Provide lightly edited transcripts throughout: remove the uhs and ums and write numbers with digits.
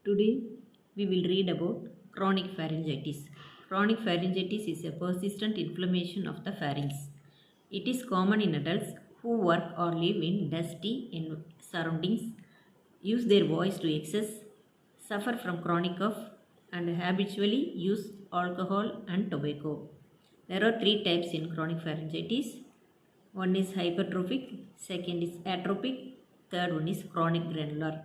Today we will read about chronic pharyngitis. Chronic pharyngitis is a persistent inflammation of the pharynx. It is common in adults who work or live in dusty surroundings, use their voice to excess, suffer from chronic cough, and habitually use alcohol and tobacco. There are three types in chronic pharyngitis. One is hypertrophic, second is atrophic, third one is chronic granular.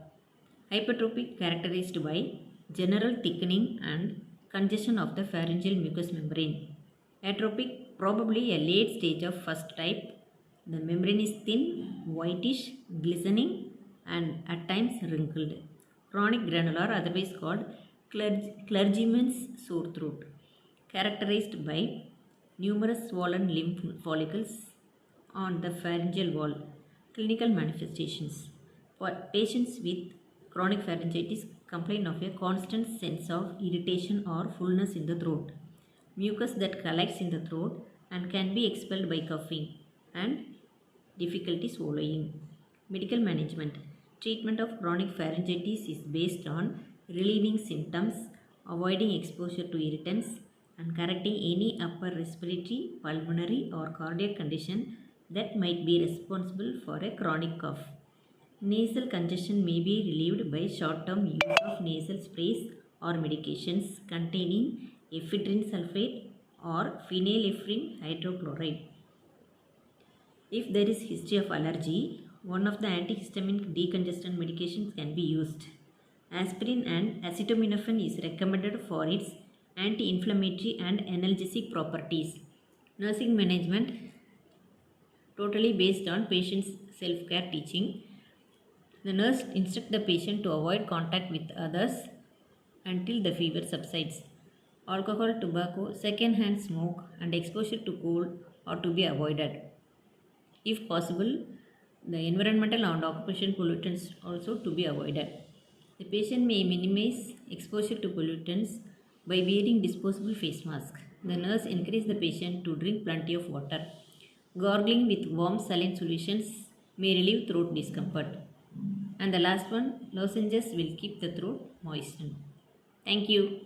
Hypertrophic characterized by general thickening and congestion of the pharyngeal mucous membrane. Atrophic, probably a late stage of first type. The membrane is thin, whitish, glistening, and at times wrinkled. Chronic granular, otherwise called clergyman's sore throat, characterized by numerous swollen lymph follicles on the pharyngeal wall. Clinical manifestations. For patients with chronic pharyngitis complain of a constant sense of irritation or fullness in the throat, mucus that collects in the throat and can be expelled by coughing, and difficulty swallowing. Medical management. Treatment of chronic pharyngitis is based on relieving symptoms, avoiding exposure to irritants, and correcting any upper respiratory, pulmonary, or cardiac condition that might be responsible for a chronic cough. Nasal congestion may be relieved by short-term use of nasal sprays or medications containing ephedrine sulfate or phenylephrine hydrochloride. If there is history of allergy, one of the antihistaminic decongestant medications can be used. Aspirin and acetaminophen is recommended for its anti-inflammatory and analgesic properties. Nursing management, totally based on patient's self-care teaching. The nurse instructs the patient to avoid contact with others until the fever subsides. Alcohol, tobacco, second-hand smoke, and exposure to cold are to be avoided. If possible, the environmental and occupational pollutants also to be avoided. The patient may minimize exposure to pollutants by wearing disposable face mask. The nurse encourages the patient to drink plenty of water. Gargling with warm saline solutions may relieve throat discomfort. And the last one, lozenges will keep the throat moistened. Thank you.